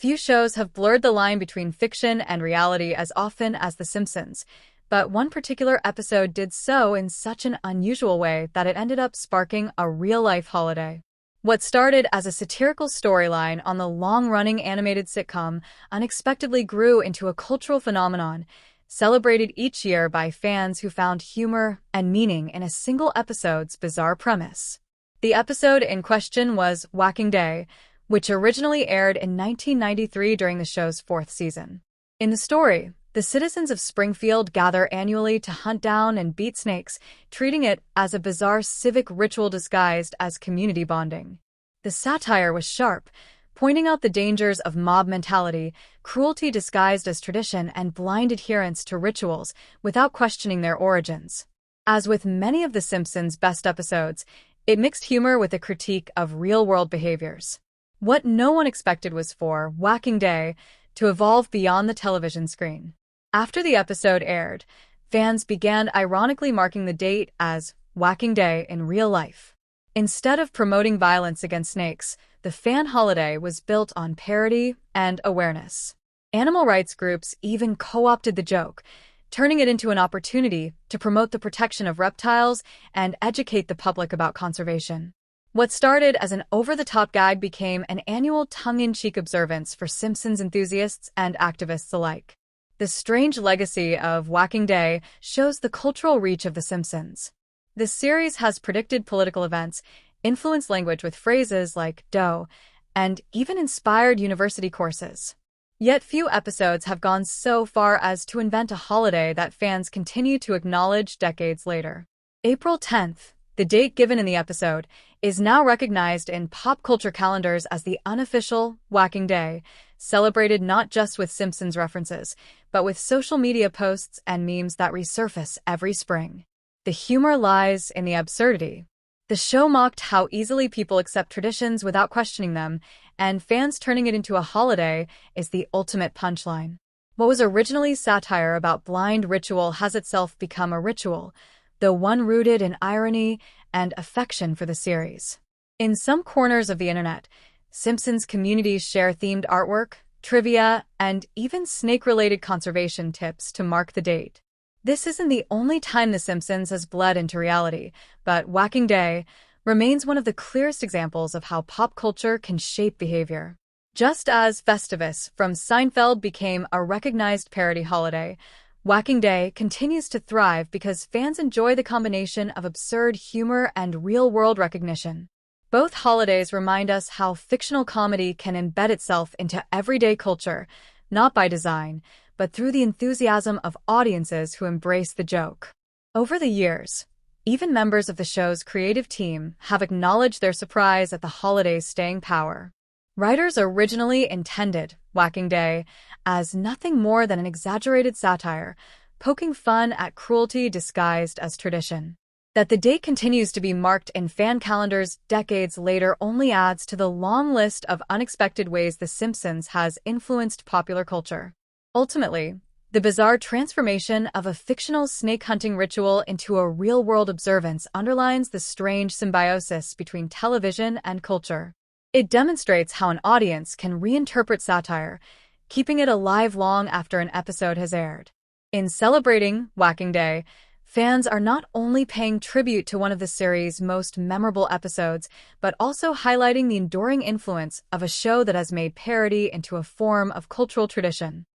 Few shows have blurred the line between fiction and reality as often as The Simpsons, but one particular episode did so in such an unusual way that it ended up sparking a real-life holiday. What started as a satirical storyline on the long-running animated sitcom unexpectedly grew into a cultural phenomenon, celebrated each year by fans who found humor and meaning in a single episode's bizarre premise. The episode in question was Whacking Day, which originally aired in 1993 during the show's fourth season. In the story, the citizens of Springfield gather annually to hunt down and beat snakes, treating it as a bizarre civic ritual disguised as community bonding. The satire was sharp, pointing out the dangers of mob mentality, cruelty disguised as tradition, and blind adherence to rituals without questioning their origins. As with many of The Simpsons' best episodes, it mixed humor with a critique of real-world behaviors. What no one expected was for Whacking Day to evolve beyond the television screen. After the episode aired, fans began ironically marking the date as Whacking Day in real life. Instead of promoting violence against snakes, the fan holiday was built on parody and awareness. Animal rights groups even co-opted the joke, turning it into an opportunity to promote the protection of reptiles and educate the public about conservation. What started as an over-the-top gag became an annual tongue-in-cheek observance for Simpsons enthusiasts and activists alike. The strange legacy of Whacking Day shows the cultural reach of The Simpsons. The series has predicted political events, influenced language with phrases like dough, and even inspired university courses. Yet few episodes have gone so far as to invent a holiday that fans continue to acknowledge decades later. April 10th, the date given in the episode, is now recognized in pop culture calendars as the unofficial Whacking Day, celebrated not just with Simpsons references, but with social media posts and memes that resurface every spring. The humor lies in the absurdity. The show mocked how easily people accept traditions without questioning them, and fans turning it into a holiday is the ultimate punchline. What was originally satire about blind ritual has itself become a ritual, though one rooted in irony and affection for the series. In some corners of the internet, Simpsons communities share themed artwork, trivia, and even snake-related conservation tips to mark the date. This isn't the only time The Simpsons has bled into reality, but Whacking Day remains one of the clearest examples of how pop culture can shape behavior. Just as Festivus from Seinfeld became a recognized parody holiday, Whacking Day continues to thrive because fans enjoy the combination of absurd humor and real-world recognition. Both holidays remind us how fictional comedy can embed itself into everyday culture, not by design, but through the enthusiasm of audiences who embrace the joke. Over the years, even members of the show's creative team have acknowledged their surprise at the holiday's staying power. Writers originally intended Whacking Day as nothing more than an exaggerated satire, poking fun at cruelty disguised as tradition. That the date continues to be marked in fan calendars decades later only adds to the long list of unexpected ways The Simpsons has influenced popular culture. Ultimately, the bizarre transformation of a fictional snake-hunting ritual into a real-world observance underlines the strange symbiosis between television and culture. It demonstrates how an audience can reinterpret satire, keeping it alive long after an episode has aired. In celebrating Whacking Day, fans are not only paying tribute to one of the series' most memorable episodes, but also highlighting the enduring influence of a show that has made parody into a form of cultural tradition.